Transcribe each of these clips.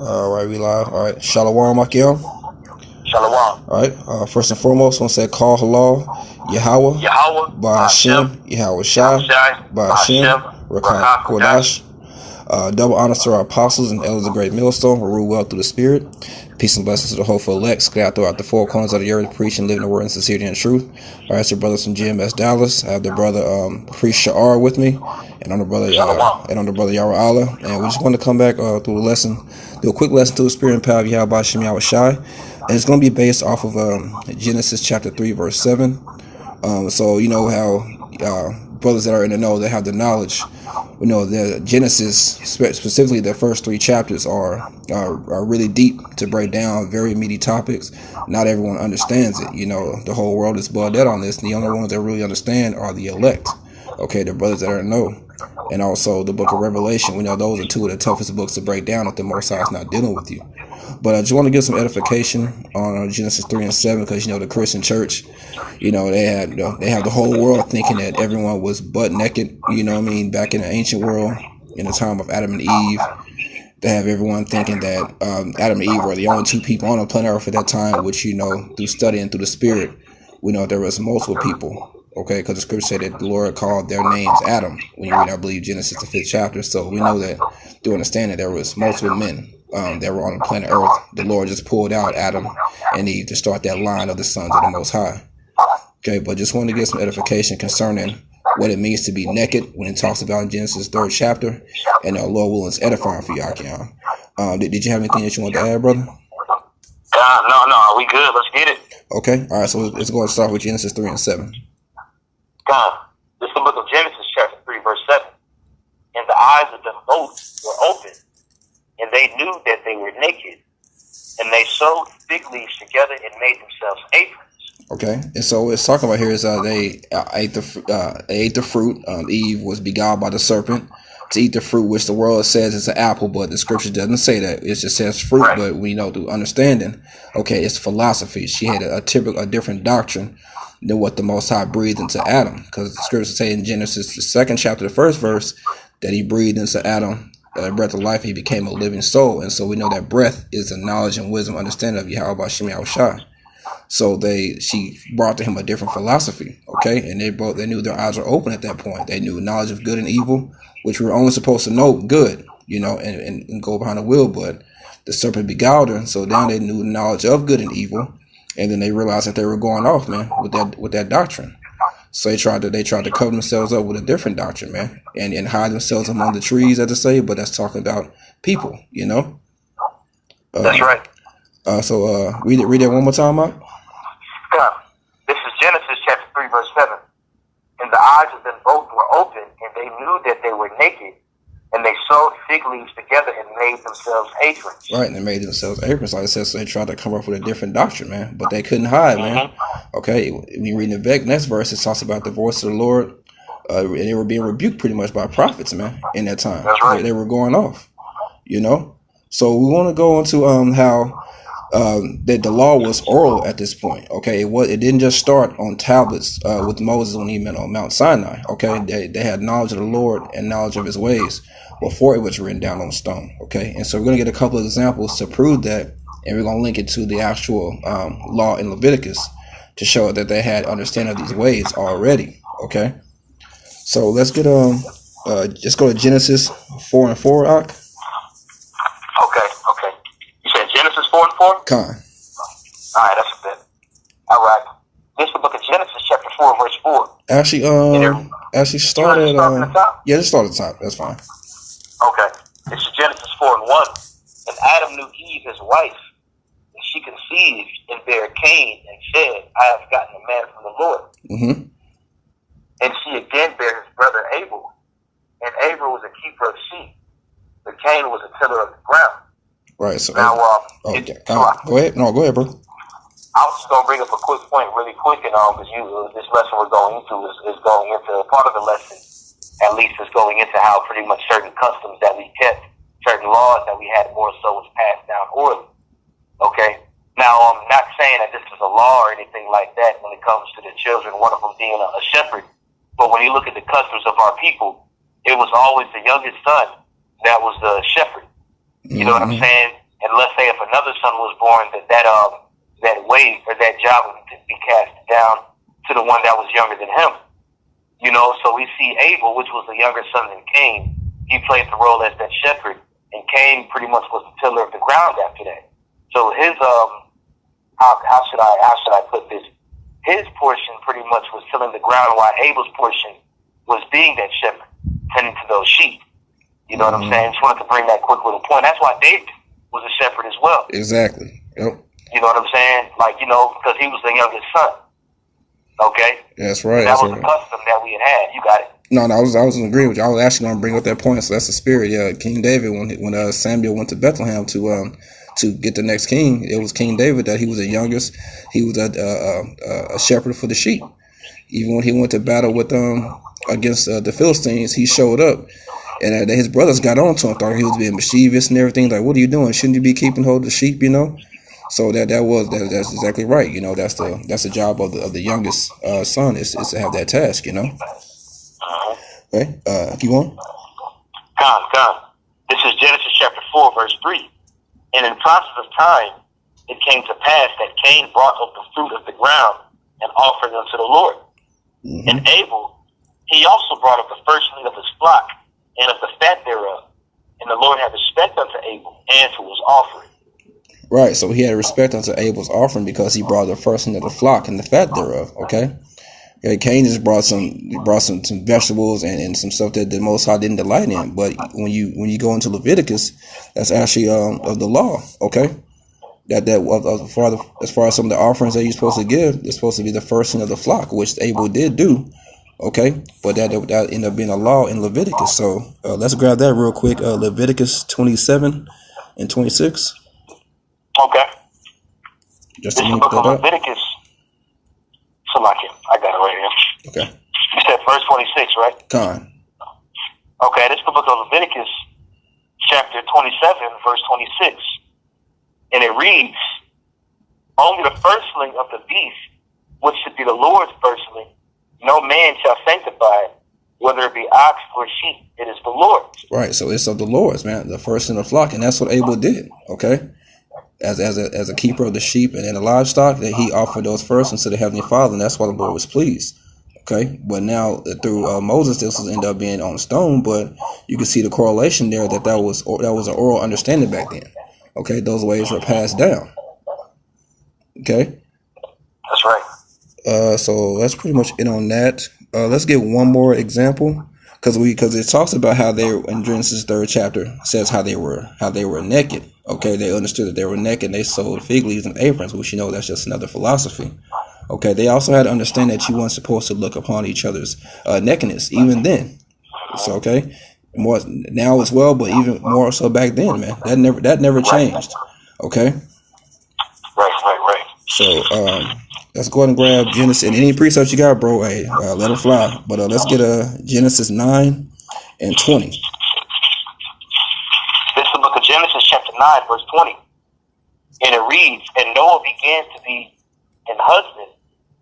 All right, we live. All right, Shalom, Akim. Shalom. All right, first and foremost, I want to say call halal, Yahweh, Yahweh, Ba'ashem, Yahweh Yahweh Shai, Shai, Ba'ashem, Ba'ashem, Rakah Rakah Kodash. Kodash. Double honor to our apostles and elders of Great Millstone who rule well through the Spirit. Peace and blessings to the hopeful elect scattered throughout the four corners of the earth, preaching, living the word in sincerity and truth. All right, so brothers from GMS Dallas. I have the brother Priest Sha'ar with me, and I'm the brother Yara Allah. And we just want to come back through the lesson, do a quick lesson through the Spirit and power of Yahweh Ba'ashem Yahweh Shai, and it's going to be based off of Genesis chapter 3, verse 7. So you know how brothers that are in the know, they have the knowledge. We know the Genesis, specifically the first three chapters, are really deep to break down very meaty topics. Not everyone understands it. You know, the whole world is blood dead on this, and the only ones that really understand are the elect. Okay, the brothers that are in the know. And also the book of Revelation. We know those are two of the toughest books to break down if the Most High is not dealing with you. But I just want to give some edification on Genesis 3 and 7 because, you know, the Christian church, you know, they have the whole world thinking that everyone was butt naked, you know what I mean, back in the ancient world, in the time of Adam and Eve. They have everyone thinking that Adam and Eve were the only two people on the planet Earth at that time, which, you know, through studying through the Spirit, we know there was multiple people. Okay, because the scripture said that the Lord called their names Adam. When you read, I believe, Genesis the 5th chapter. So we know that through understanding there was multiple men that were on the planet Earth. The Lord just pulled out Adam and Eve to start that line of the sons of the Most High. Okay, but just wanted to get some edification concerning what it means to be naked when it talks about in Genesis 3rd chapter. And Lord willing, it's edifying for you, Akim. Did you have anything that you wanted to add, brother? No, we good. Let's get it. Okay, all right, so let's go and start with Genesis 3 and 7. This is the book of Genesis, chapter 3, verse 7. And the eyes of them both were open, and they knew that they were naked, and they sewed fig leaves together and made themselves aprons. Okay, and so what it's talking about here is they ate the fruit. Eve was beguiled by the serpent to eat the fruit, which the world says is an apple, but the scripture doesn't say that. It just says fruit, right. But we know through understanding, okay, it's philosophy. She had a different doctrine than what the Most High breathed into Adam, because the scriptures say in Genesis, the 2nd chapter, the 1st verse, that he breathed into Adam a breath of life, he became a living soul. And so we know that breath is the knowledge and wisdom understanding of Yahweh Ba'ashem Yahweh Shai. So she brought to him a different philosophy, okay? And they knew their eyes were open at that point. They knew knowledge of good and evil, which we were only supposed to know good, you know, and go behind the will, but the serpent beguiled her, so now they knew knowledge of good and evil. And then they realized that they were going off, man, with that doctrine. So they tried to cover themselves up with a different doctrine, man, and hide themselves among the trees, as they say. But that's talking about people, you know. That's right. So read it one more time, Mark. This is Genesis chapter 3, verse 7. And the eyes of them both were open, and they knew that they were naked. And they sewed fig leaves together and made themselves aprons. Right, and they made themselves aprons, like I said, so they tried to come up with a different doctrine, man. But they couldn't hide, man. Okay, when you read the next verse, it talks about the voice of the Lord. And they were being rebuked pretty much by prophets, man, in that time. That's right. They were going off, you know. So we want to go into how that the law was oral at this point. Okay, it didn't just start on tablets with Moses when he met on Mount Sinai. Okay, they had knowledge of the Lord and knowledge of his ways before it was written down on stone. Okay, and so we're going to get a couple of examples to prove that, and we're going to link it to the actual law in Leviticus to show that they had understanding of these ways already. Okay, so let's get just go to Genesis 4 and 4, Ak. Okay. You said Genesis 4 and 4? Con. All right, that's a bit. All right. This is the book of Genesis, chapter 4, verse 4. Actually started. Yeah, just start at the top. That's fine. Okay. This is Genesis 4 and 1. And Adam knew Eve, his wife, and she conceived and bare Cain, and said, I have gotten a man from the Lord. Mm-hmm. And she again bare his brother Abel. And Abel was a keeper of sheep, but Cain was a tiller of the ground. Right. So now, okay. Go ahead. No, go ahead, bro. I was just gonna bring up a quick point, really quick, and because this lesson we're going into is going into part of the lesson. At least is going into how pretty much certain customs that we kept, certain laws that we had more so was passed down orally. Okay. Now, I'm not saying that this is a law or anything like that when it comes to the children, one of them being a shepherd. But when you look at the customs of our people, it was always the youngest son that was the shepherd. You know what I'm saying? And let's say if another son was born, that weight or that job would be cast down to the one that was younger than him. So we see Abel, which was the younger son than Cain. He played the role as that shepherd, and Cain pretty much was the tiller of the ground after that. So his how should I put this? His portion pretty much was tilling the ground, while Abel's portion was being that shepherd, tending to those sheep. You know what I'm saying? Just wanted to bring that quick little point. That's why David was a shepherd as well. Exactly. Yep. You know what I'm saying? Because he was the youngest son. Okay? That's right. That was the custom that we had. You got it. No, I was in agreement with you. I was actually going to bring up that point. So that's the spirit. Yeah, King David, when Samuel went to Bethlehem to get the next king, it was King David that he was the youngest. He was a shepherd for the sheep. Even when he went to battle with against the Philistines, he showed up, and his brothers got on to him, thought he was being mischievous and everything. Like, what are you doing? Shouldn't you be keeping hold of the sheep? So that's exactly right. That's the job of the youngest son is to have that task. Okay, keep on. Come. This is Genesis chapter 4, verse 3. And in process of time, it came to pass that Cain brought up the fruit of the ground and offered unto the Lord. Mm-hmm. And Abel, he also brought up the firstling of his flock and of the fat thereof. And the Lord had respect unto Abel and to his offering. Right, so he had respect unto Abel's offering because he brought the firstling of the flock and the fat thereof. Okay. Cain just brought some vegetables and some stuff that the Most High didn't delight in. But when you go into Leviticus, that's actually of the law. Okay, as far as some of the offerings that you're supposed to give, it's supposed to be the firstling of the flock, which Abel did do. Okay, but that ended up being a law in Leviticus. So let's grab that real quick. Leviticus 27 and 26. Okay. Just to this is the book of Leviticus. I got it right here. Okay. You said verse 26, right? Con. Okay, this is the book of Leviticus, chapter 27, verse 26. And it reads, only the firstling of the beast, which should be the Lord's firstling, no man shall sanctify it, whether it be ox or sheep. It is the Lord's. Right, so it's of the Lord's, man, the first in the flock. And that's what Abel did, okay? As a keeper of the sheep and the livestock, that he offered those first unto the Heavenly Father, and that's why the Lord was pleased. Okay, but now through Moses, this will end up being on stone. But you can see the correlation there that was an oral understanding back then. Okay, those ways were passed down. Okay, that's right. So that's pretty much it on that. Let's get one more example because it talks about how they in Genesis 3rd chapter says how they were naked. Okay, they understood that they were naked and they sewed fig leaves and aprons, which that's just another philosophy. Okay, they also had to understand that you weren't supposed to look upon each other's nakedness, even then. So, okay, more now as well, but even more so back then, man. That never changed. Okay? Right. So, let's go ahead and grab Genesis. And any precepts you got, bro, hey, let them fly. But let's get Genesis 9 and 20. Genesis chapter 9, verse 20. And it reads, and Noah began to be an husband,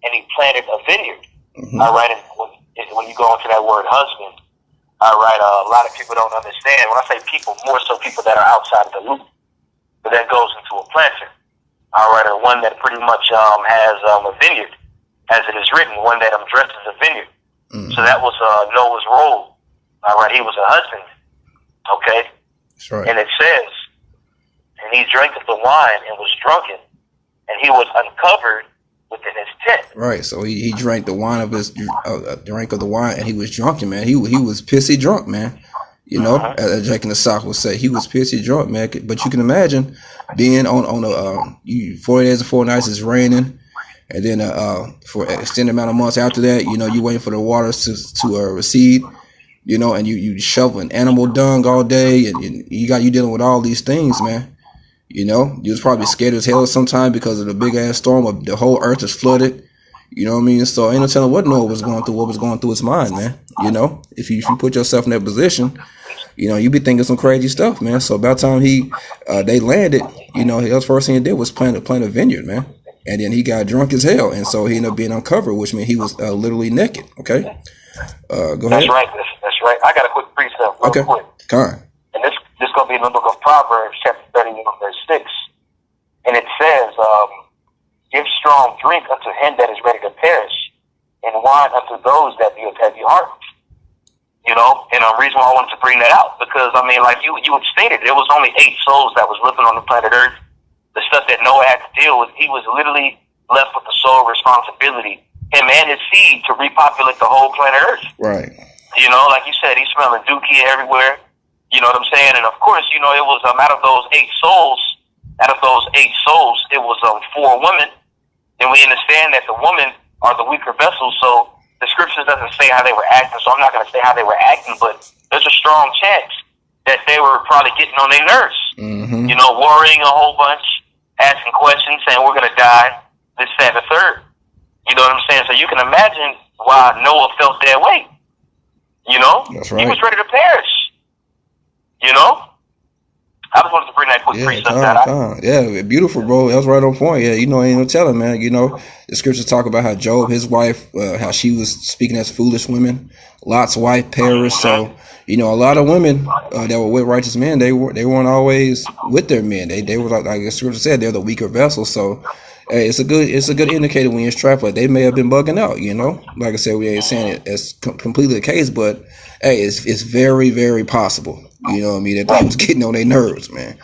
and he planted a vineyard. Mm-hmm. All right, and when you go into that word husband, all right, a lot of people don't understand. When I say people, more so people that are outside of the loop. But that goes into a planter. All right, or one that pretty much has a vineyard, as it is written, one that dressed as a vineyard. Mm-hmm. So that was Noah's role. All right, he was a husband. Okay? That's right. And it says, and he drank of the wine and was drunken, and he was uncovered within his tent. Right. So he drank the wine of his drink of the wine, and he was drunken, man. He was pissy drunk, man. As Jake in the South would say, he was pissy drunk, man. But you can imagine being on 40 days and 4 nights it's raining, and then for an extended amount of months after that, you waiting for the waters to recede. And you shoveling animal dung all day, and you dealing with all these things, man. You was probably scared as hell sometime because of the big ass storm. The whole earth is flooded. You know what I mean? So ain't no telling what Noah was going through, what was going through his mind, man. If you put yourself in that position, you be thinking some crazy stuff, man. So about the time they landed, the first thing he did was plant a vineyard, man. And then he got drunk as hell, and so he ended up being uncovered, which means he was literally naked. Okay, go ahead. That's right. I got a quick precept. Okay. Quick. Come on. And this gonna be in the book of Proverbs, chapter 31. 21, verse 6. And it says, give strong drink unto him that is ready to perish, and wine unto those that be of heavy heart. You know, and the reason why I wanted to bring that out, because, I mean, like you had stated, there was only 8 souls that was living on the planet Earth. The stuff that Noah had to deal with, he was literally left with the sole responsibility, him and his seed, to repopulate the whole planet Earth. Right. You know, like you said, he's smelling dookie everywhere. You know what I'm saying? And of course, you know, it was out of those 8 souls, it was 4 women. And we understand that the women are the weaker vessels, so the scriptures doesn't say how they were acting, so I'm not going to say how they were acting, but there's a strong chance that they were probably getting on their nerves. Mm-hmm. You know, worrying a whole bunch, asking questions, saying we're going to die this, that, and the third. You know what I'm saying? So you can imagine why Noah felt that way. You know? That's right. He was ready to perish. You know? I just wanted to bring that quick precept out. Yeah, beautiful, bro. That was right on point. Yeah, you know, ain't no telling, man. You know, the scriptures talk about how Job, his wife, how she was speaking as foolish women. Lot's wife perished. So, you know, a lot of women that were with righteous men, they weren't always with their men. They were, like the scripture said, they're the weaker vessel. So, hey, it's a good indicator when you're strapped. Like, they may have been bugging out. You know, like I said, we ain't saying it as completely the case, but hey, it's very, very possible. You know what I mean? That they was getting on their nerves, man.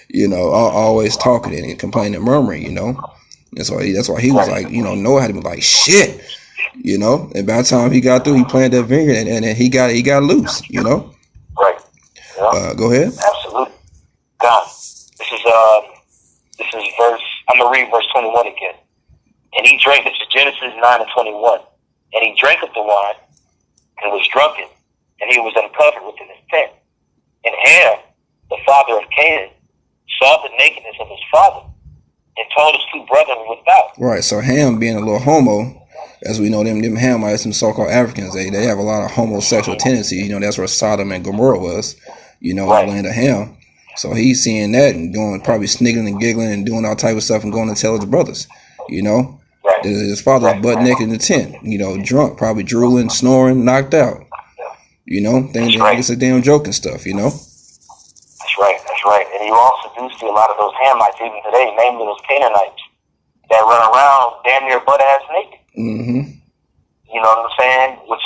You know, always talking and complaining and murmuring, you know. That's why he was like, you know, Noah had to be like, shit. You know, and by the time he got through, he planted that vineyard and he got loose, you know. Right. Yeah. Go ahead. Absolutely. God. This is verse, I'm gonna read verse 21 again. And he drank, this is Genesis 9:21. And he drank of the wine and was drunken, and he was uncovered within his tent. And Ham, the father of Canaan, saw the nakedness of his father and told his 2 brethren without. Right, so Ham being a little homo, as we know them Hamites, some so-called Africans, they have a lot of homosexual tendencies. You know, that's where Sodom and Gomorrah was, you know, in the land of Ham. So he's seeing that and going, probably sniggling and giggling and doing all type of stuff and going to tell his brothers, you know. Right. His father's butt naked in the tent, you know, drunk, probably drooling, snoring, knocked out. You know, thinking it's a damn joke and stuff, you know? That's right. And you also do see a lot of those Hamites even today, namely those Canaanites, that run around damn near butt-ass naked. Mm-hmm. You know what I'm saying? Which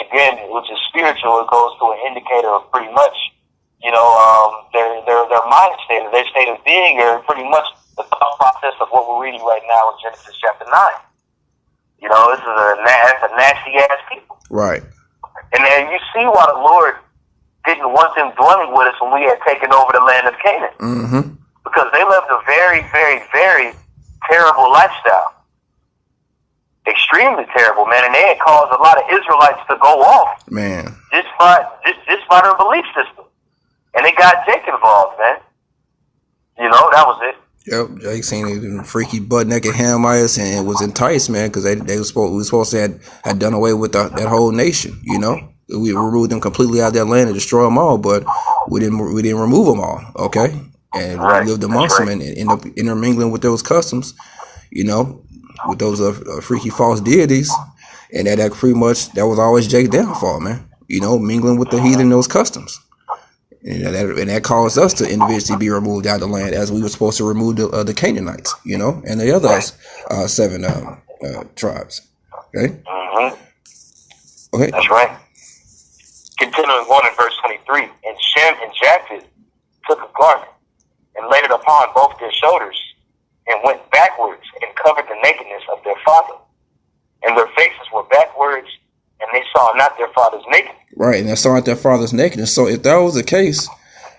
is spiritual. It goes to an indicator of pretty much, you know, their mind state, their state of being, or pretty much the thought process of what we're reading right now in Genesis chapter 9. You know, this is a nasty-ass people. Right. And then you see why the Lord didn't want them dwelling with us when we had taken over the land of Canaan. Mm-hmm. Because they lived a very, very, very terrible lifestyle. Extremely terrible, man. And they had caused a lot of Israelites to go off. Man. Just by their belief system. And they got Jake involved, man. You know, that was it. Yep, Jake seen them freaky butt naked Hamites and was enticed, man, because we were supposed to had done away with that whole nation. You know, we removed them completely out of their land and destroy them all, but we didn't remove them all. Okay, and we lived amongst them and ended up intermingling with those customs. You know, with those freaky false deities, and that pretty much that was always Jake's downfall, man. You know, mingling with the heathen, those customs. And that caused us to individually be removed out of the land, as we were supposed to remove the Canaanites, you know, and the other 7 tribes. Okay? Mm-hmm. Okay. That's right. Continuing on in verse 23. And Shem and Japheth took a garment and laid it upon both their shoulders and went backwards and covered the nakedness of their father. And their faces were backwards, and they saw not their father's nakedness. Right, and they saw not their father's nakedness. So if that was the case,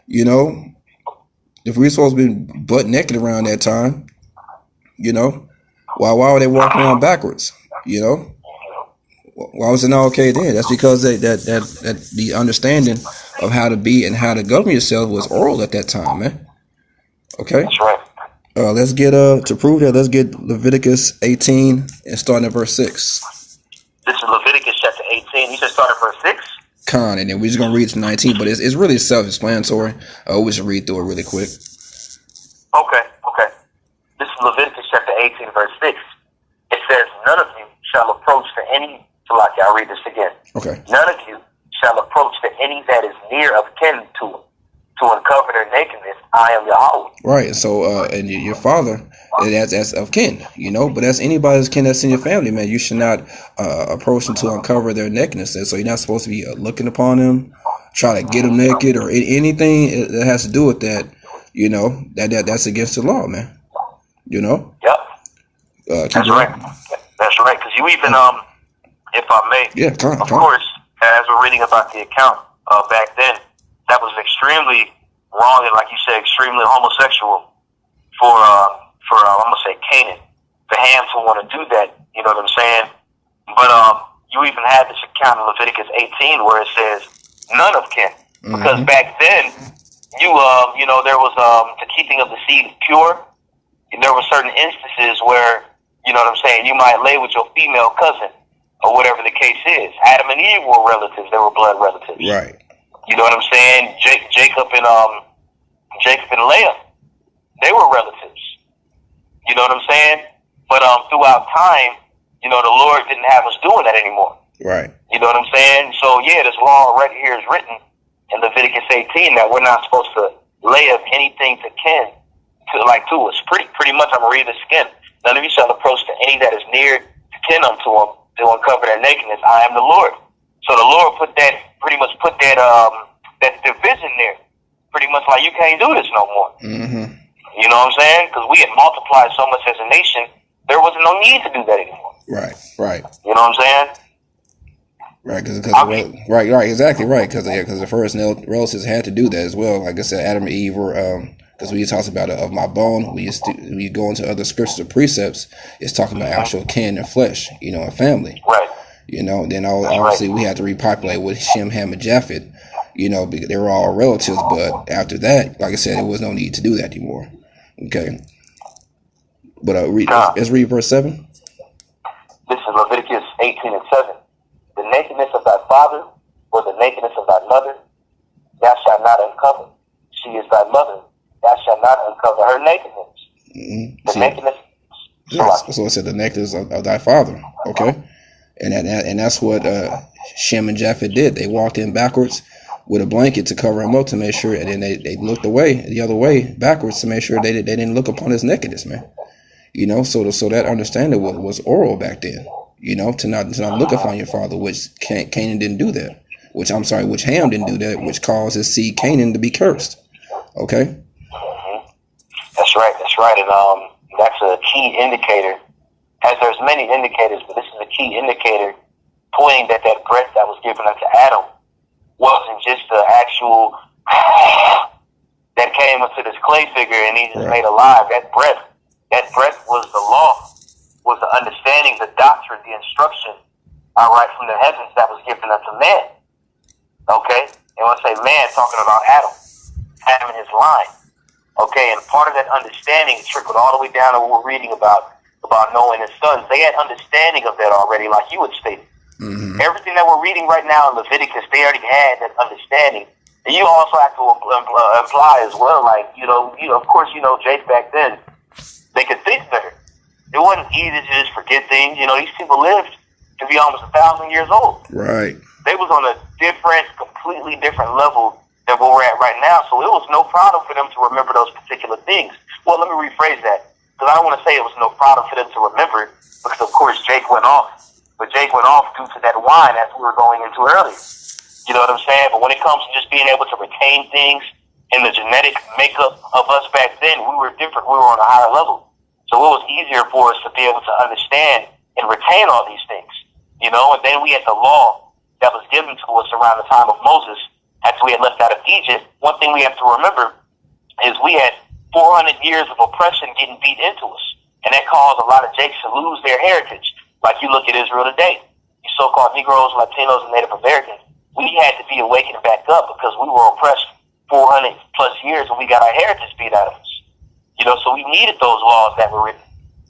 you know, if we were supposed to be butt naked around that time, you know, why were they walking around backwards? You know, why was it not okay then? That's because that the understanding of how to be and how to govern yourself was oral at that time, man. Okay. That's right. Let's get to prove that. Let's get Leviticus 18 and starting at verse 6. This is Leviticus chapter 18. You should start at verse 6. And then we're just gonna read to 19, but it's really self-explanatory. We should read through it really quick. Okay. This is Leviticus chapter 18, verse 6. It says, "None of you shall approach to any." I'll read this again. Okay. "None of you shall approach to any that is near of kin to him, to uncover their nakedness, I am Yahweh. Right. And so, and your father, that's of kin, but that's anybody's kin that's in your family, man. You should not approach them to uncover their nakedness. And so you're not supposed to be looking upon them, try to get them naked or anything that has to do with that. That's against the law, man. Yep. That's right. That's right. Because you even, if I may, of course, as we're reading about the account back then, that was extremely wrong and, like you said, extremely homosexual for I'm gonna say Canaan, for Ham to want to do that. You know what I'm saying? But you even had this account in Leviticus 18 where it says none of kin, because back then there was the keeping of the seed pure. And there were certain instances where, you know what I'm saying, you might lay with your female cousin or whatever the case is. Adam and Eve were relatives; they were blood relatives. Right. You know what I'm saying? Jacob and Leah, they were relatives. You know what I'm saying? But throughout time, the Lord didn't have us doing that anymore. Right. You know what I'm saying? So yeah, this law right here is written in Leviticus 18 that we're not supposed to lay of anything to kin to us. Pretty much, I'm gonna read this again. None of you shall approach to any that is near to kin unto them to uncover their nakedness. I am the Lord. So the Lord pretty much put that division there. Pretty much like you can't do this no more. Mm-hmm. You know what I'm saying? Because we had multiplied so much as a nation, there wasn't no need to do that anymore. Right. You know what I'm saying? Right, right, exactly right. Because the first relatives had to do that as well. Like I said, Adam and Eve were because we talks about of my bone. We go into other scriptures or precepts. It's talking about actual kin and flesh, and family. Right. Then obviously we had to repopulate with Shem, Ham, and Japheth. Because they were all relatives. But after that, like I said, there was no need to do that anymore. Okay. But let's read verse 7. This is Leviticus 18 and 7. The nakedness of thy father, or the nakedness of thy mother, thou shalt not uncover. She is thy mother, thou shalt not uncover her nakedness. Mm-hmm. The nakedness. Yes. So it said the nakedness of thy father. Okay. And that's what Shem and Japheth did. They walked in backwards with a blanket to cover him up to make sure, and then they looked the other way backwards to make sure they didn't look upon his nakedness, man. So that understanding was oral back then. To not look upon your father, which Canaan didn't do that. Which Ham didn't do that, which caused his seed Canaan to be cursed. Okay. Mm-hmm. That's right, and that's a key indicator. As there's many indicators, but this is a key indicator pointing that breath that was given unto Adam wasn't just the actual that came into this clay figure and he just made alive. That breath was the law, was the understanding, the doctrine, the instruction, from the heavens that was given unto man. Okay? And when I say man, talking about Adam and his line. Okay, and part of that understanding trickled all the way down to what we're reading about Noah and his sons. They had understanding of that already, like you would state. Mm-hmm. Everything that we're reading right now in Leviticus, they already had that understanding. And you also have to imply as well, like, of course, Jake back then, they could think better. It wasn't easy to just forget things. These people lived to be almost 1,000 years old. Right. They was on a completely different level than where we're at right now. So it was no problem for them to remember those particular things. Well, let me rephrase that. Because I don't want to say it was no problem for them to remember, because of course Jake went off. But Jake went off due to that wine, as we were going into earlier. You know what I'm saying? But when it comes to just being able to retain things in the genetic makeup of us back then, we were different. We were on a higher level. So it was easier for us to be able to understand and retain all these things. And then we had the law that was given to us around the time of Moses after we had left out of Egypt. One thing we have to remember is we had 400 years of oppression getting beat into us. And that caused a lot of Jakes to lose their heritage. Like you look at Israel today, you so-called Negroes, Latinos, and Native Americans, we had to be awakened back up because we were oppressed 400 plus years and we got our heritage beat out of us. So we needed those laws that were written.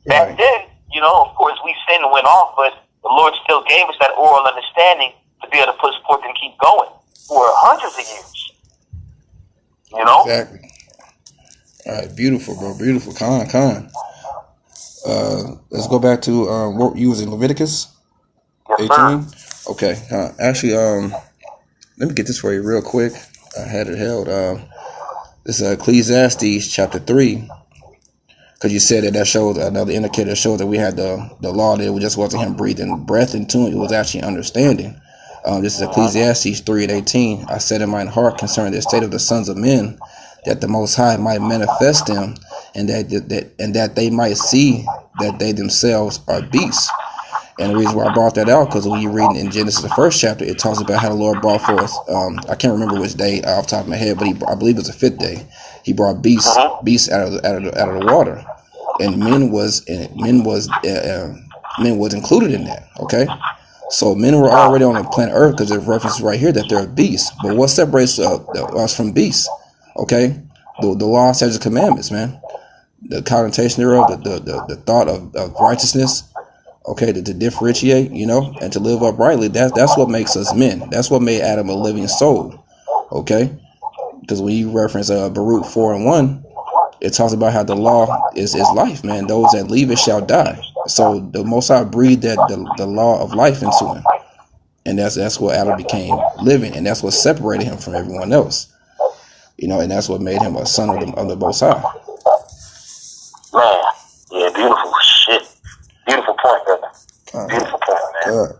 Back then, of course, we sinned and went off, but the Lord still gave us that oral understanding to be able to push forth and keep going for hundreds of years. Exactly. All right, beautiful, bro. Beautiful. Con. Let's go back to what you was in Leviticus 18. Sir. Okay. Actually, let me get this for you real quick. I had it held. This is Ecclesiastes chapter 3. Because you said that shows another indicator that shows that we had the law, that it just wasn't him breathing breath into it. It was actually understanding. This is Ecclesiastes 3:18. I said in mine heart concerning the state of the sons of men, that the Most High might manifest them, and that they might see that they themselves are beasts. And the reason why I brought that out, because when you read in Genesis, the first chapter, it talks about how the Lord brought forth, I can't remember which day off the top of my head, but I believe it was the fifth day. He brought beasts out of the water, and men was included in that. Okay, so men were already on the planet Earth, because there's references right here that they're beasts. But what separates us from beasts? Okay, the law, statutes, and commandments, man. The connotation thereof, the thought of righteousness. Okay, to differentiate, and to live uprightly. That's what makes us men. That's what made Adam a living soul. Okay, because when you reference Baruch 4:1, it talks about how the law is life, man. Those that leave it shall die. So the Most High breathed the law of life into him, and that's what Adam became living, and that's what separated him from everyone else. And that's what made him a son of the Most High. Man, yeah, beautiful shit. Beautiful point, brother. Beautiful point, man.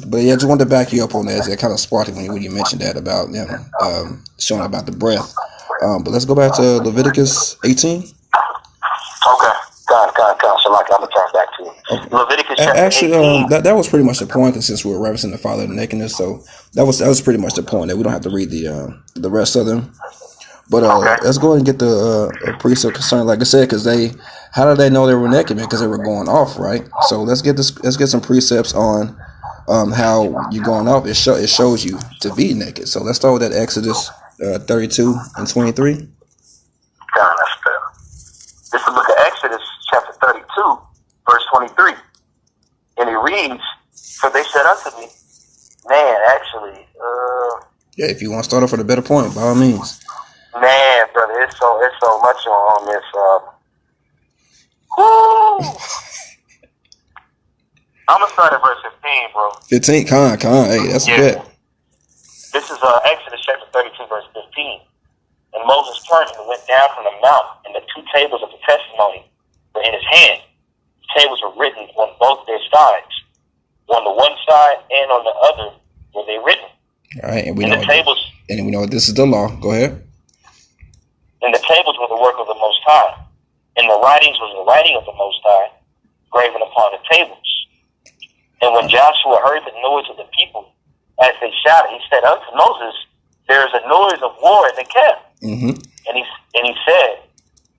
But yeah, I just wanted to back you up on that. It kind of sparked it when you mentioned that about showing about the breath. But let's go back to Leviticus 18. Okay. God. So like I'm gonna turn back to it. Okay. Leviticus chapter 18. That was pretty much the point, since we were referencing the father of nakedness. So that was pretty much the point. That we don't have to read the rest of them. But let's go ahead and get the precept concerned, like I said, because how did they know they were naked? Because they were going off, right? So let's get some precepts on how you going off. It shows you to be naked. So let's start with that Exodus 32:23. God, that's fair. This is the book of Exodus, chapter 32, verse 23, and it reads, "For they said unto me, man, actually, yeah, if you want to start off with a better point, by all means." Man, brother, it's so much on this. I'm gonna start at verse 15, bro. 15, con. Hey, that's a bit. This is Exodus chapter 32, verse 15. And Moses turned and went down from the mount, and the two tables of the testimony were in his hand. The tables were written on both their sides, on the one side and on the other were they written. All right, and we know this is the law. Go ahead. And the tables were the work of the Most High, and the writings was the writing of the Most High, graven upon the tables. And when Joshua heard the noise of the people as they shouted, he said unto Moses, there is a noise of war in the camp. Mm-hmm. And he said,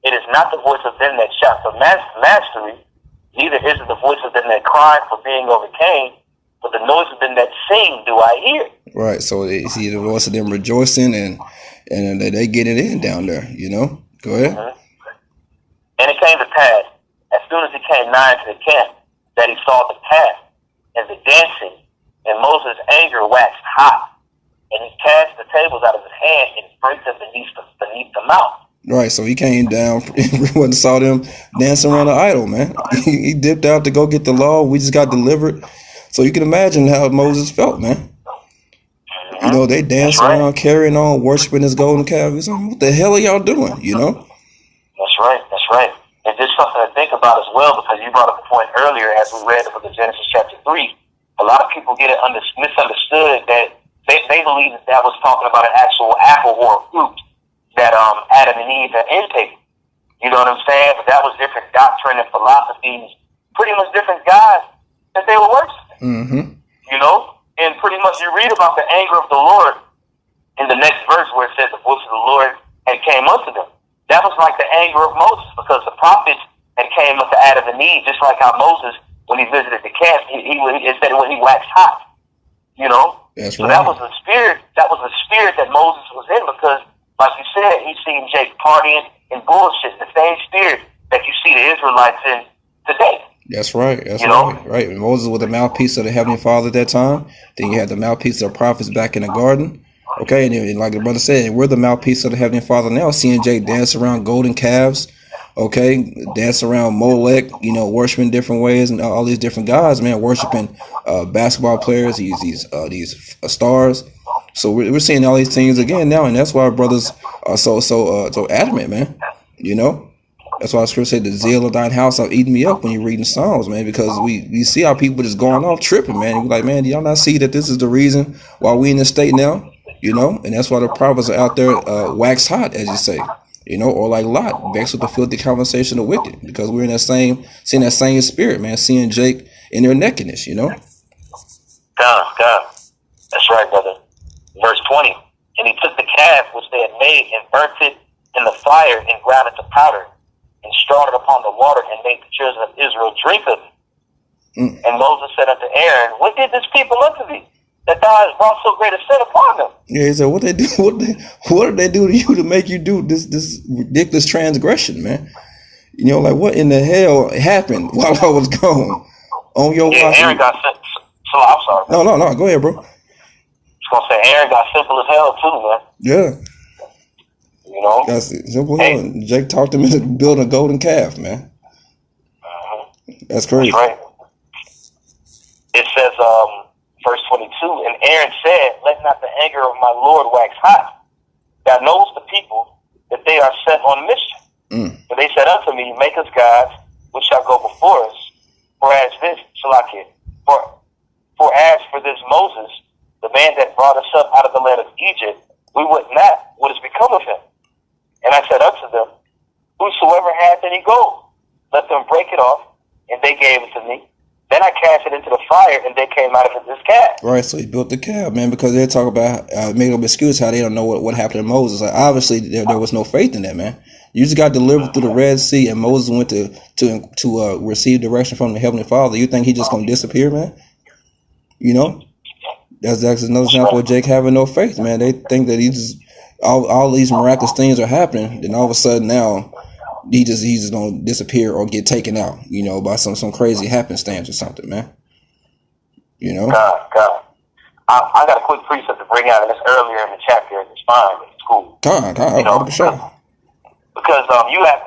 it is not the voice of them that shout for mastery, neither is it the voice of them that cry for being overcame, but the noise of them that sing do I hear. Right, so you see the voice of them rejoicing and they get it in down there, Go ahead. Mm-hmm. And it came to pass, as soon as he came nigh to the camp, that he saw the path and the dancing, and Moses' anger waxed hot, and he cast the tables out of his hand and brake them beneath the mount. Right, so he came down, everyone saw them dancing around the idol, man. He dipped out to go get the law. We just got delivered. So you can imagine how Moses felt, man. They dance around, carrying on, worshiping his golden calf. He's like, what the hell are y'all doing, That's right. And just something to think about as well, because you brought up a point earlier as we read the book of Genesis chapter 3. A lot of people get it misunderstood that they believe that was talking about an actual apple or a fruit that Adam and Eve had intaken. You know what I'm saying? But that was different doctrine and philosophies, pretty much different gods that they were worshiping. Mm-hmm. And pretty much you read about the anger of the Lord in the next verse where it says the voice of the Lord had came unto them. That was like the anger of Moses, because the prophets had came unto Adam and Eve, just like how Moses, when he visited the camp, it said when he waxed hot. That's so right. that was the spirit that Moses was in, because like you said, he seen Jake partying and bullshit, the same spirit that you see the Israelites in today. That's right. Right. And Moses was the mouthpiece of the Heavenly Father at that time. Then you had the mouthpiece of the prophets back in the garden. Okay, and like the brother said, we're the mouthpiece of the Heavenly Father now. Seeing Jake dance around golden calves, okay, dance around Molech, worshiping different ways and all these different gods, man, worshiping basketball players, these stars. So we're seeing all these things again now, and that's why brothers so adamant, man. You know, that's why the scripture said, "The zeal of thine house have eaten me up." When you're reading Psalms, man, because we see how people just going off tripping, man. We're like, man, do y'all not see that this is the reason why we in this state now? You know, and that's why the prophets are out there wax hot, as you say. You know, or like Lot, vexed with the filthy conversation of wicked, because we're in seeing that same spirit, man, seeing Jake in their nakedness, you know? God. That's right, brother. Verse 20. And he took the calf which they had made and burnt it in the fire and ground it to powder and strawed it upon the water and made the children of Israel drink of it. And Moses said unto Aaron, what did this people unto thee, that thou hast brought so great a sin upon them? Yeah, he said, what did they do to you to make you do this ridiculous transgression, man? You know, like what in the hell happened while I was gone on your watch? Aaron got sent. So I'm sorry. No. Go ahead, bro. I was gonna say Aaron got simple as hell too, man. Yeah. You know, that's simple. Hey. Jake talked him into building a golden calf, man. That's crazy. That's right. It says, verse 22, and Aaron said, let not the anger of my Lord wax hot. Thou knowest the people that they are set on mischief. For they said unto me, make us gods which shall go before us. For as for this Moses, the man that brought us up out of the land of Egypt, we would not what is become of him. And I said unto them, whosoever hath any gold, let them break it off. And they gave it to me. Then I cast it into the fire, and they came out of this calf. Right, so he built the calf, man, because they're talking about making up excuse how they don't know what happened to Moses. Like, obviously, there was no faith in that, man. You just got delivered through the Red Sea, and Moses went to receive direction from the Heavenly Father. You think he just gonna disappear, man? You know, that's another example of Jake having no faith, man. They think that he just all these miraculous things are happening, then all of a sudden now he's just gonna disappear or get taken out, you know, by some crazy happenstance or something, man. You know. God. I got a quick precept to bring out, and it's earlier in the chapter. It's fine. It's cool. You know, sure. Because you have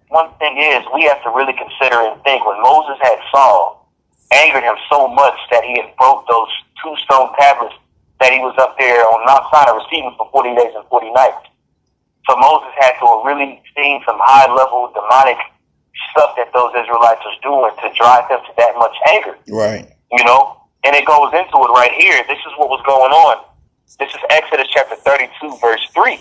one thing is we have to really consider and think when Moses had Saul angered him so much that he had broke those 2 stone tablets that he was up there on Mount Sinai receiving for 40 days and 40 nights. So Moses had to have really seen some high level demonic stuff that those Israelites was doing to drive them to that much anger. Right. You know, and it goes into it right here. This is what was going on. This is Exodus chapter 32, verse 3.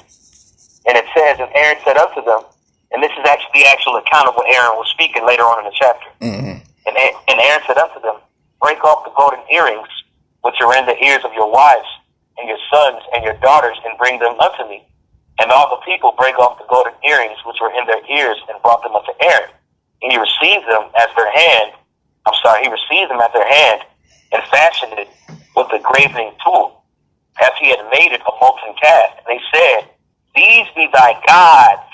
And it says, and Aaron said unto them, and this is actually the actual account of what Aaron was speaking later on in the chapter. Mm-hmm. And Aaron said unto them, break off the golden earrings which are in the ears of your wives and your sons and your daughters, and bring them unto me. And all the people break off the golden earrings which were in their ears, and brought them unto Aaron. And he received them at their hand. And fashioned it with a gravening tool, as he had made it a molten calf. And they said, these be thy gods.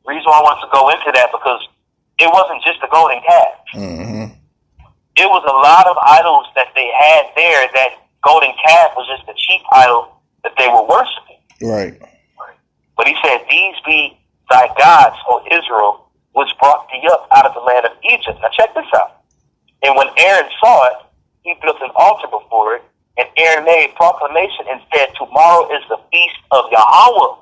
The reason why I wanted to go into that, because it wasn't just a golden calf. Mm-hmm. It was a lot of idols that they had there. That golden calf was just a cheap idol that they were worshiping. Right. But he said, these be thy gods, O Israel, which brought thee up out of the land of Egypt. Now check this out. And when Aaron saw it, he built an altar before it, and Aaron made proclamation and said, tomorrow is the feast of Yahweh.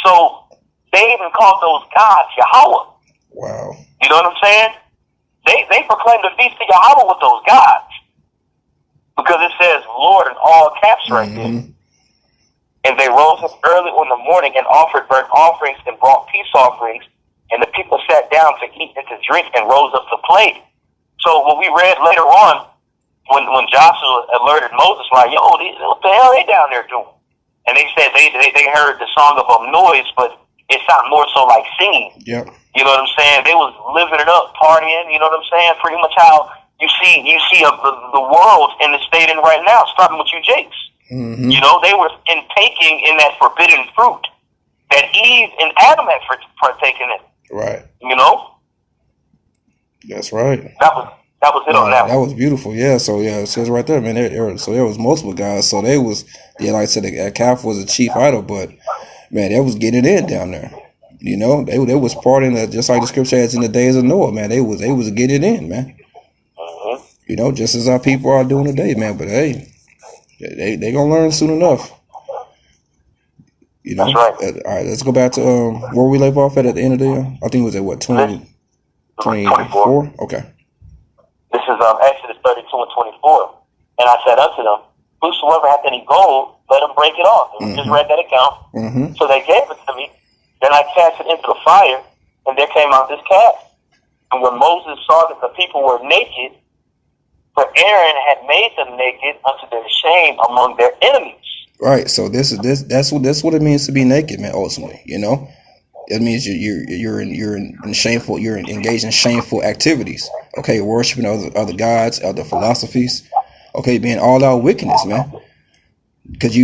So they even called those gods Yahweh. Wow. You know what I'm saying? They proclaimed the feast of Yahweh with those gods. Because it says Lord in all caps right there. And they rose up early in the morning and offered burnt offerings and brought peace offerings. And the people sat down to eat and to drink and rose up to play. So what we read later on, when Joshua alerted Moses, like, yo, what the hell are they down there doing? And they said they heard the song of a noise, but it sounded more so like singing. Yep. You know what I'm saying? They was living it up, partying. You know what I'm saying? Pretty much how you see the world in the state in right now, starting with you Jakes. Mm-hmm. You know, they were taking in that forbidden fruit that Eve and Adam had partaken in. Right. You know? That's right. That was it on that one. That was beautiful. Yeah. So it says right there, man. So there was multiple guys. So they was, like I said, the calf was a chief idol, but man, they was getting in down there. You know, they was partying just like the scripture says in the days of Noah, man. They was getting in, man. Mm-hmm. You know, just as our people are doing today, man. But hey, they gonna learn soon enough. You know. That's right. All right, let's go back to where we left off at the end of the. I think it was at what 24. Okay. This is Exodus 32 and 24. And I said unto them, whosoever hath any gold, let him break it off. And we just read that account. So they gave it to me. Then I cast it into the fire, and there came out this calf. And when Moses saw that the people were naked, for Aaron had made them naked unto their shame among their enemies. Right. So that's what it means to be naked, man. Ultimately, you know, it means you're engaged in shameful activities. Okay, worshiping other gods, other philosophies. Okay, being all out wickedness, man. Because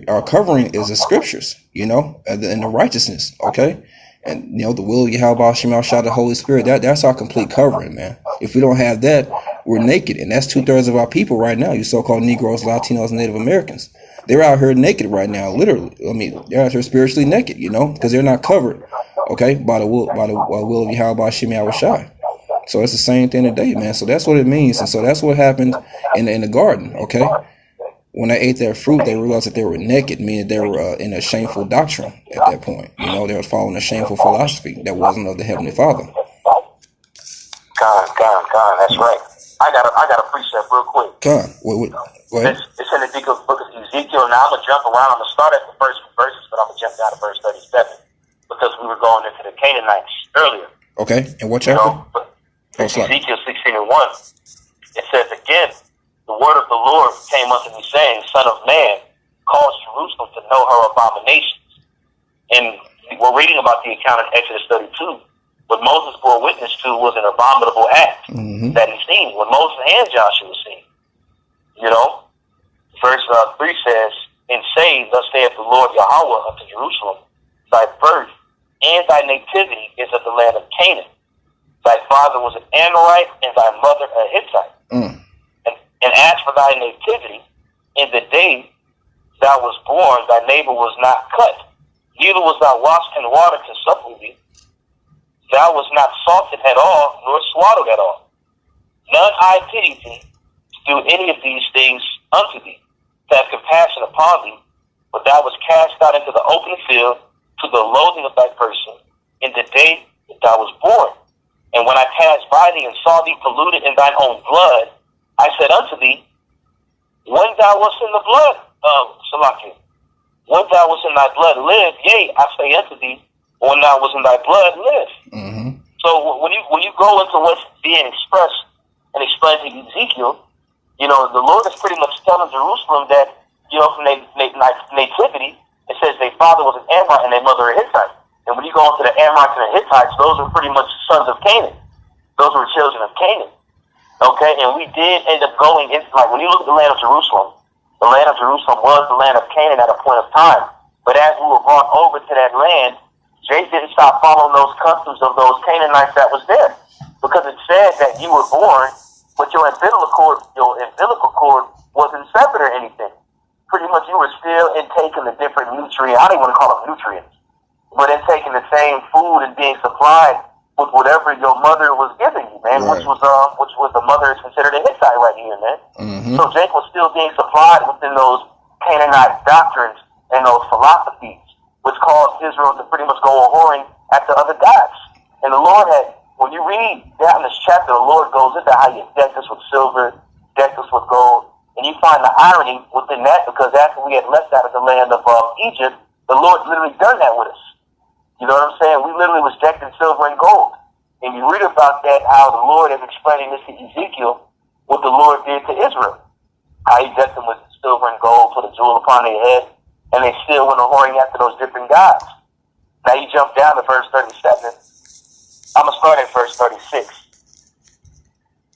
our covering is the scriptures, you know, and the righteousness. Okay. And, you know, the will of Yahweh Shema Shah, the Holy Spirit, that's our complete covering, man. If we don't have that, we're naked. And that's 2/3 of our people right now, you so-called Negroes, Latinos, and Native Americans. They're out here naked right now, literally. I mean, they're out here spiritually naked, you know, because they're not covered, okay, by the will of Yahweh Shema Shah. So it's the same thing today, man. So that's what it means. And so that's what happened in the garden, okay? When they ate that fruit, they realized that they were naked, meaning they were in a shameful doctrine at that point. You know, they were following a shameful philosophy that wasn't of the Heavenly Father. God, that's right. I got a precept real quick. God, go ahead. It's in the book of Ezekiel. Now I'm gonna jump around. I'm gonna start at the first verses, but I'm gonna jump down to verse 37 because we were going into the Canaanites earlier. Okay, and what chapter? Ezekiel 16 and 1. It says again, the word of the Lord came unto me, saying, Son of man, cause Jerusalem to know her abominations. And we're reading about the account in Exodus 32. What Moses bore witness to was an abominable act that he seen when Moses and Joshua seen. You know, verse 3 says, and say, thus saith the Lord Yahweh unto Jerusalem, thy birth and thy nativity is of the land of Canaan. Thy father was an Amorite, and thy mother a Hittite. And as for thy nativity, in the day thou was born, thy neighbor was not cut, neither was thou washed in water to supple thee. Thou was not salted at all, nor swaddled at all. None I pity thee to do any of these things unto thee, to have compassion upon thee, but thou was cast out into the open field to the loathing of thy person in the day that thou was born. And when I passed by thee and saw thee polluted in thine own blood, I said unto thee, when thou wast in the blood, Salakia, when thou wast in thy blood, live. Yea, I say unto thee, when thou was in thy blood, live. So when you go into what's being expressed and explained to Ezekiel, you know, the Lord is pretty much telling Jerusalem that, you know, from nativity, it says their father was an Amorite and their mother a Hittite. And when you go into the Amorites and the Hittites, those are pretty much sons of Canaan. Those were children of Canaan. Okay, and we did end up going into, like, when you look at the land of Jerusalem was the land of Canaan at a point of time. But as we were brought over to that land, Jay didn't stop following those customs of those Canaanites that was there. Because it said that you were born, but your umbilical cord wasn't severed or anything. Pretty much you were still intaking the different nutrients. I don't even want to call them nutrients. But intaking the same food and being supplied with whatever your mother was giving you, man, which was the mother is considered a Hittite right here, man. So Jake was still being supplied within those Canaanite doctrines and those philosophies, which caused Israel to pretty much go a-whoring after other gods. And the Lord had, when you read down this chapter, the Lord goes into how he decked us with silver, decked us with gold, and you find the irony within that, because after we had left out of the land of Egypt, the Lord literally done that with us. You know what I'm saying? We literally was decked in silver and gold. And you read about that, how the Lord is explaining this to Ezekiel, what the Lord did to Israel. How he decked them with silver and gold, put a jewel upon their head, and they still went a-whoring after those different gods. Now you jump down to verse 37. I'm going to start at verse 36.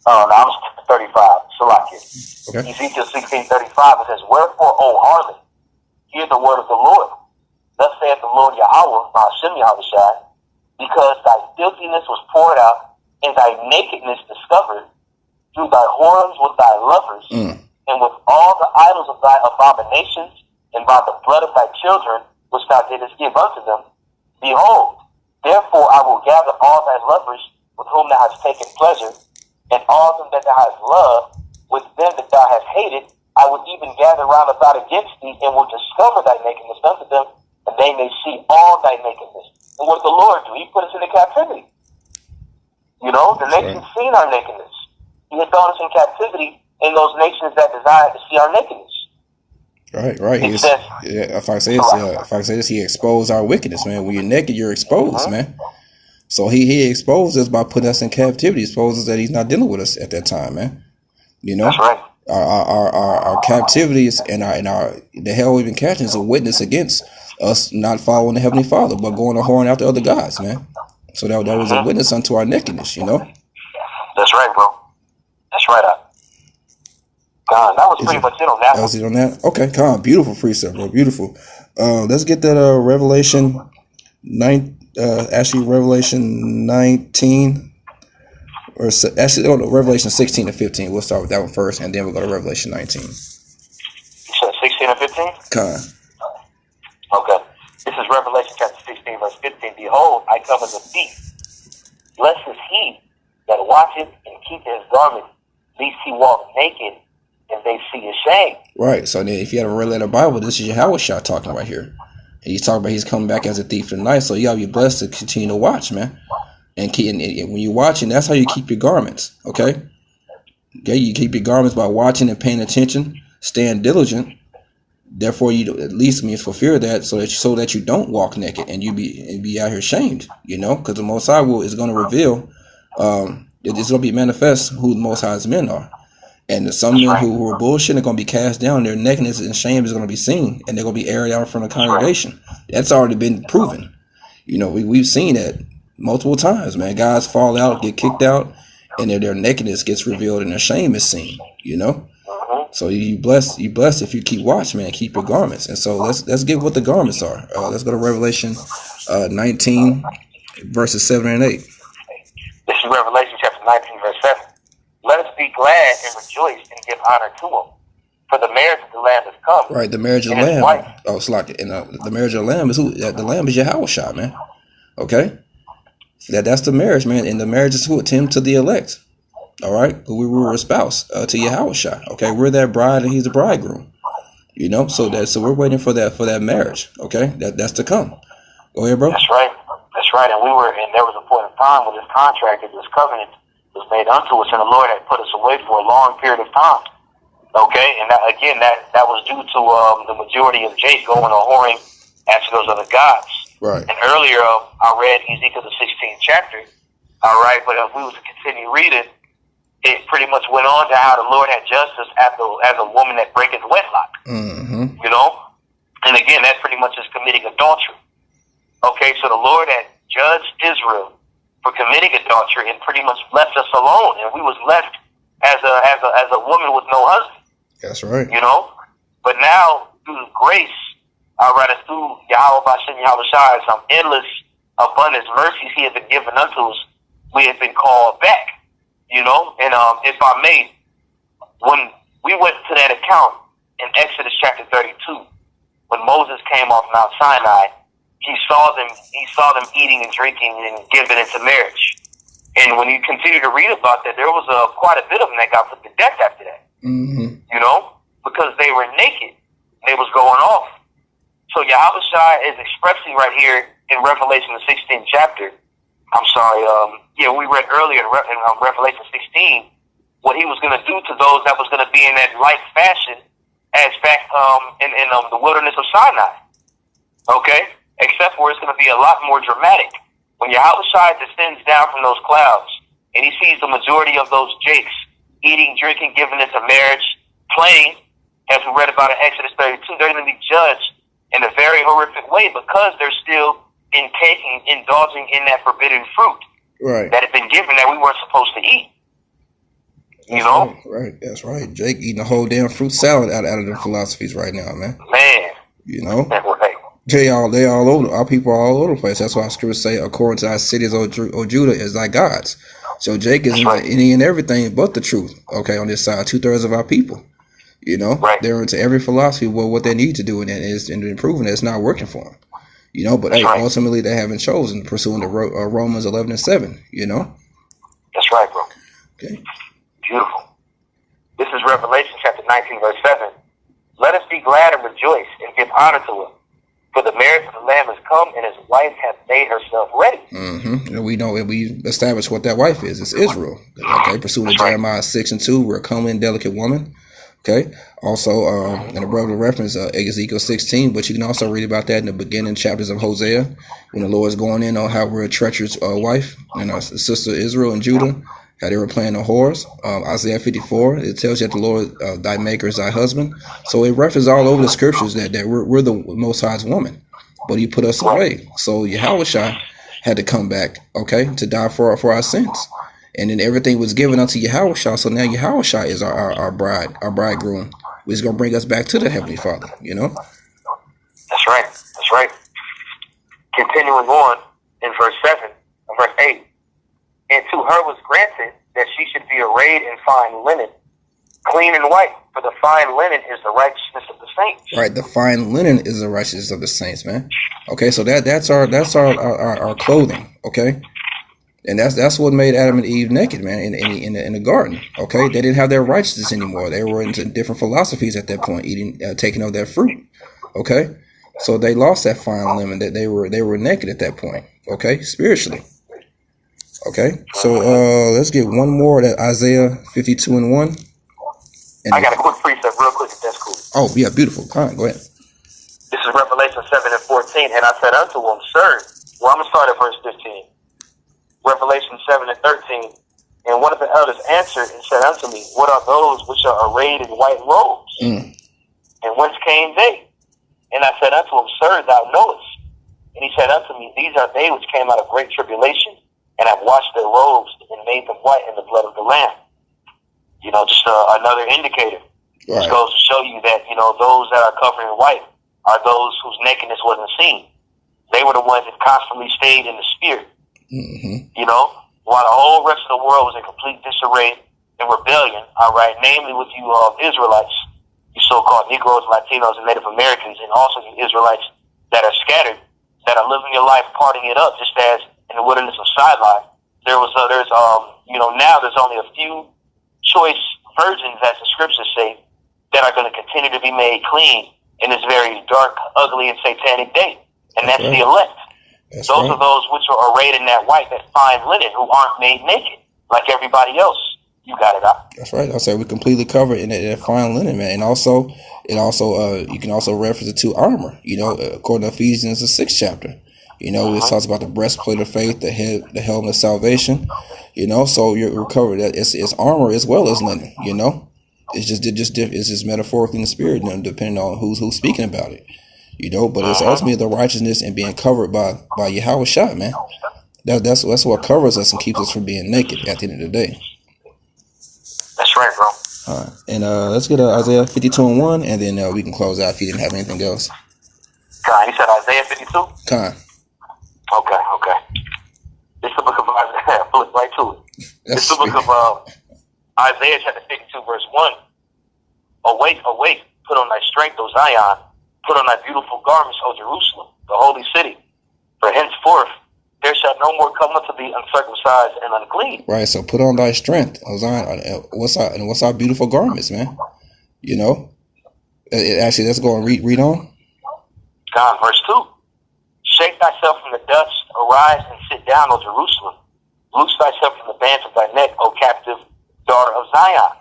I'm 35. Salakia. Okay. Ezekiel 16:35, it says, wherefore, O harlot, hear the word of the Lord. Thus saith the Lord Yahweh, Hashem Yahushai, because thy filthiness was poured out, and thy nakedness discovered, through thy whorings with thy lovers, and with all the idols of thy abominations, and by the blood of thy children, which thou didst give unto them. Behold, therefore I will gather all thy lovers, with whom thou hast taken pleasure, and all them that thou hast loved, with them that thou hast hated, I will even gather round about against thee, and will discover thy nakedness unto them, they may see all thy nakedness. And what did the Lord do? He put us into captivity. You know, the nations seen our nakedness. He had thrown us in captivity in those nations that desired to see our nakedness. Right. If I say this, he exposed our wickedness, man. When you're naked, you're exposed, man. So he exposed us by putting us in captivity. He exposed us that he's not dealing with us at that time, man. You know, that's right. Our captivities and our the hell we've been catching is a witness against us not following the Heavenly Father, but going a whoring after other gods, man. So that was a witness unto our nakedness, you know. That's right, bro. That's right. God, that was pretty much it on that. That was it on that. Okay, come, beautiful precept, bro. Beautiful. Let's get that Revelation 9. Revelation 19. Or actually, Revelation 16 and 15. We'll start with that one first, and then we'll go to Revelation 19. You said 16 and 15? Con. Okay. This is Revelation chapter 16, verse 15. Behold, I come as a thief. Blessed is he that watcheth and keepeth his garment, lest he walk naked, and they see his shame. Right. So then if you have a red letter Bible, this is Yahushua talking right here. And he's talking about he's coming back as a thief in the night. So you gotta be blessed to continue to watch, man. And when you're watching, that's how you keep your garments, okay? Okay, you keep your garments by watching and paying attention, staying diligent. Therefore, you at least means for fear of that, so that you don't walk naked and you be out here shamed, you know, because the Most High is going to reveal, it's going to be manifest who the Most High's men are, and some men who are bullshit are going to be cast down. Their nakedness and shame is going to be seen, and they're going to be aired out in front of the congregation. That's already been proven. You know, we've seen that multiple times, man. Guys fall out, get kicked out, and their nakedness gets revealed and their shame is seen, you know. So you blessed if you keep watch, man. Keep your garments. And so let's get what the garments are. Let's go to Revelation 19, verses 7 and 8. This is Revelation chapter 19, verse 7. Let us be glad and rejoice and give honor to him, for the marriage of the Lamb has come. Right, the marriage of the Lamb. Oh, it's like the marriage of the Lamb is who? The Lamb is Yahushua, man. Okay. That's the marriage, man, and the marriage is who? Him to the elect. All right, who we were espoused to Yahushua. Okay, we're that bride and he's the bridegroom. You know, so we're waiting for that marriage. Okay, that's to come. Go ahead, bro. That's right. And there was a point in time when this contract, this covenant was made unto us, and the Lord had put us away for a long period of time. Okay, and that was due to the majority of Jake going a whoring after those other gods. Right. And earlier, I read Ezekiel the 16th chapter. All right, but if we was to continue reading, it pretty much went on to how the Lord had judged us as a woman that breaketh wedlock. Mm-hmm. You know? And again, that pretty much is committing adultery. Okay, so the Lord had judged Israel for committing adultery and pretty much left us alone. And we was left as a woman with no husband. That's right. You know? But now, through grace, all right, and through Yahweh Bashem Yahushua, some endless abundance mercies he has been given unto us, we have been called back. You know, and if I may, when we went to that account in Exodus chapter 32, when Moses came off Mount Sinai, he saw them eating and drinking and giving into marriage. And when you continue to read about that, there was quite a bit of them that got put to death after that. Mm-hmm. You know, because they were naked, they was going off. So Yahushua is expressing right here in Revelation the 16th chapter. I'm sorry, we read earlier in Revelation 16 what he was going to do to those that was going to be in that like fashion as back in the wilderness of Sinai. Okay? Except for it's going to be a lot more dramatic. When Yahushua descends down from those clouds and he sees the majority of those jakes eating, drinking, giving into marriage, playing, as we read about in Exodus 32, they're going to be judged in a very horrific way because they're still indulging in that forbidden fruit that had been given that we weren't supposed to eat. You know? Right. That's right. Jake eating a whole damn fruit salad out of their philosophies right now, man. Man. You know? Right. They all over. Our people are all over the place. That's why scriptures say, according to our cities, O Judah, is thy gods. So Jake is any and everything but the truth. Okay, on this side, 2/3 of our people. You know, they're into every philosophy, what they need to do, and proving that it's not working for them. You know, but ultimately they haven't chosen pursuing the Romans 11 and 7. You know. That's right, bro. Okay. Beautiful. This is Revelation chapter 19, verse 7. Let us be glad and rejoice and give honor to him. For the marriage of the Lamb has come, and his wife hath made herself ready. And we know, and we established what that wife is. It's Israel. Okay, pursuant to Jeremiah 6:2, we're a comely and delicate woman. Okay, also, and the brother reference Ezekiel 16, but you can also read about that in the beginning chapters of Hosea, when the Lord is going in on how we're a treacherous wife, and our sister Israel and Judah, how they were playing the whores. Isaiah 54, it tells you that the Lord, thy maker, is thy husband. So it references all over the scriptures that we're the Most High's woman, but he put us away. So Yahushua had to come back, okay, to die for our sins. And then everything was given unto Yahushua. So now Yahushua is our bride, our bridegroom, which is going to bring us back to the Heavenly Father, you know? That's right. That's right. Continuing on in verse 8. And to her was granted that she should be arrayed in fine linen, clean and white, for the fine linen is the righteousness of the saints. Right, the fine linen is the righteousness of the saints, man. Okay, so that's our clothing, okay? And that's what made Adam and Eve naked, man, in the garden. Okay, they didn't have their righteousness anymore. They were into different philosophies at that point, taking of that fruit. Okay, so they lost that fine linen. That they were naked at that point. Okay, spiritually. Okay, so let's get one more. That Isaiah 52:1. And I got a quick precept, real quick, if that's cool. Oh yeah, beautiful. All right, go ahead. This is Revelation 7:14, and I said unto him, Sir, well, I'm gonna start at verse 15. Revelation 7:13, and one of the elders answered and said unto me, What are those which are arrayed in white robes? And whence came they? And I said unto him, Sir, thou knowest. And he said unto me, These are they which came out of great tribulation, and have washed their robes and made them white in the blood of the Lamb. You know, just another indicator. Right. This goes to show you that, you know, those that are covered in white are those whose nakedness wasn't seen. They were the ones that constantly stayed in the spirit. You know, while the whole rest of the world was in complete disarray and rebellion, all right, namely with you Israelites, you so-called Negroes, Latinos, and Native Americans, and also you Israelites that are scattered, that are living your life, partying it up, just as in the wilderness of Sinai. There's you know, now there's only a few choice virgins, as the scriptures say, that are going to continue to be made clean in this very dark, ugly, and satanic day, and that's the elect. That's those right. are those which are arrayed in that white, that fine linen, who aren't made naked like everybody else. You got it out. That's right. I said we're completely covered in that fine linen, man. And also, you can also reference it to armor. You know, according to Ephesians, the 6th chapter. You know, it talks about the breastplate of faith, the helmet of salvation. You know, so you're covered. It's armor as well as linen. You know, it's just metaphorically in the spirit, you know, depending on who's speaking about it. You know, but it's ultimately the righteousness and being covered by Yahushua, man. That's what covers us and keeps us from being naked at the end of the day. That's right, bro. All right, and let's get Isaiah 52:1, and then we can close out if you didn't have anything else. Con, you said Isaiah 52? Con. Okay. This is the book of Isaiah. Flip right to it. This is the book of Isaiah chapter 52, verse 1. Awake, put on thy strength, O Zion. Put on thy beautiful garments, O Jerusalem, the holy city. For henceforth there shall no more come unto thee uncircumcised and unclean. Right, so put on thy strength, O Zion. What's our beautiful garments, man? You know? Actually, let's go and read on. God, verse 2. Shake thyself from the dust, arise and sit down, O Jerusalem. Loose thyself from the bands of thy neck, O captive daughter of Zion.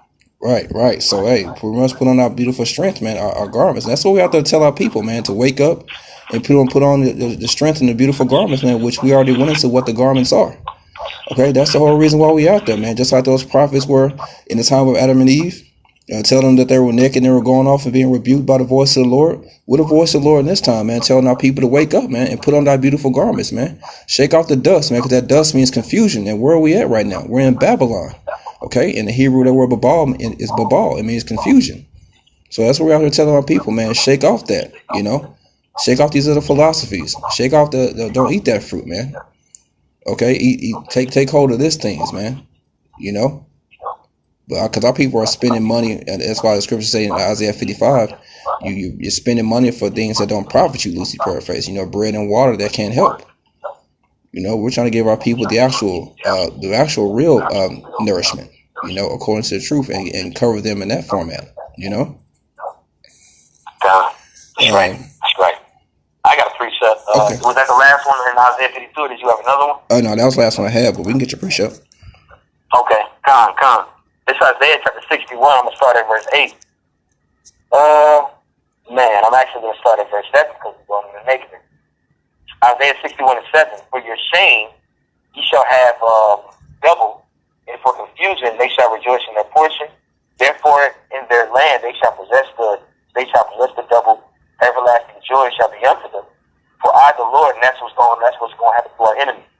Right. So, hey, we must put on our beautiful strength, man, our garments. And that's what we have to tell our people, man, to wake up and put on the strength and the beautiful garments, man, which we already went into what the garments are. Okay, that's the whole reason why we out there, man. Just like those prophets were in the time of Adam and Eve, tell them that they were naked and they were going off and being rebuked by the voice of the Lord. With the voice of the Lord in this time, man, telling our people to wake up, man, and put on thy beautiful garments, man. Shake off the dust, man, because that dust means confusion. And where are we at right now? We're in Babylon. Okay, in the Hebrew, the word babal is babal. It means confusion. So that's what we're out here telling our people, man. Shake off that, you know. Shake off these other philosophies. Shake off the don't eat that fruit, man. Okay, take hold of these things, man. You know, but because our people are spending money, and that's why the scriptures say in Isaiah 55, you're spending money for things that don't profit you, loosely paraphrased. You know, bread and water that can't help. You know, we're trying to give our people the actual real nourishment, you know, according to the truth, and cover them in that format, you know. That's right. That's right. I got a Okay. Was that the last one in Isaiah 52, or did you have another one? No, that was the last one I had, but we can get your precept. Okay, come. This Isaiah chapter 61, I'm going to start at verse 8. I'm actually going to start at verse 7 because we're going to make it. Isaiah 61 and 7. For your shame, ye shall have double, and for confusion they shall rejoice in their portion. Therefore, in their land they shall possess the double. Everlasting joy shall be unto them. For I, the Lord, and that's what's going to happen to our enemies.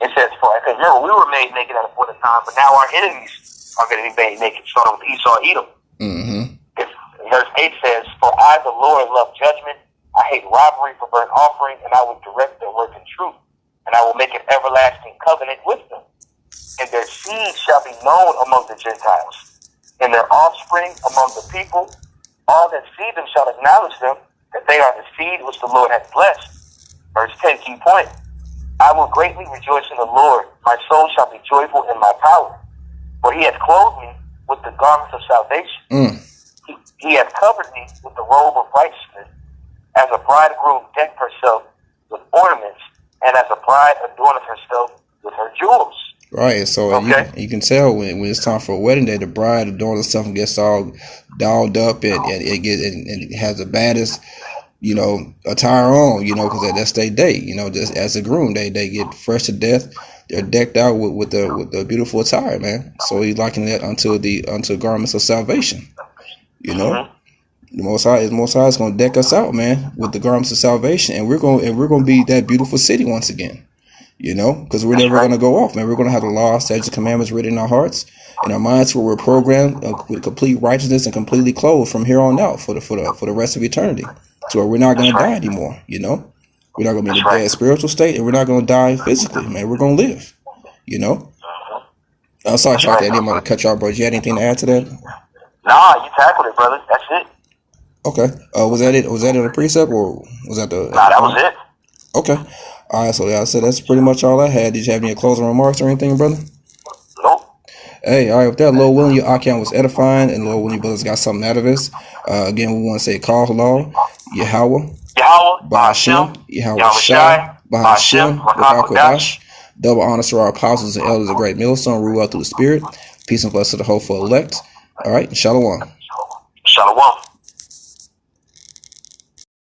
It says, because remember, we were made naked at a point in time, but now our enemies are going to be made naked, starting with Esau, Edom. Mm-hmm. Verse 8 says, for I, the Lord, love judgment. I hate robbery for burnt offering, and I will direct their work in truth. And I will make an everlasting covenant with them. And their seed shall be known among the Gentiles, and their offspring among the people. All that see them shall acknowledge them, that they are the seed which the Lord hath blessed. Verse 10, key point. I will greatly rejoice in the Lord. My soul shall be joyful in my power. For he hath clothed me with the garments of salvation. He hath covered me with the robe of righteousness, as a bridegroom decked herself with ornaments, and as a bride adorneth herself with her jewels. Right, so you can tell when it's time for a wedding day, the bride adorns herself and gets all dolled up and it has the baddest, attire on, because that's their day. Just as a groom, they get fresh to death. They're decked out with the beautiful attire, man. So he's likening that unto garments of salvation. The Most High is going to deck us out, man, with the garments of salvation, and we're going to be that beautiful city once again. Because we're never going to go off, man. We're going to have the law, statutes, and commandments written in our hearts, in our minds, where we're programmed with complete righteousness and completely clothed from here on out for the rest of eternity, to where we're not going to die anymore. We're not going to be in a bad spiritual state, and we're not going to die physically, man. We're going to live. I'm sorry, I didn't want to cut you off, bro. You had anything to add to that? Nah, you tackled it, brother. That's it. Okay. Was that it? Was that in a precept, or was that the? Nah, that was it. Okay. All right. So yeah, I said that's pretty much all I had. Did you have any closing remarks or anything, brother? Nope. Hey, all right. With that, Lord willing, your account was edifying, and Lord willing, your brothers got something out of this. Again, we want to say, call Lord, Yahweh, Ba'ashem, Yahweh Shai, Ba'ashem, Wakakodash. Double honors to our apostles and elders of Great Millstone, rule out through the Spirit. Peace and blessings to the hopeful elect. All right. Shalom. Shalom.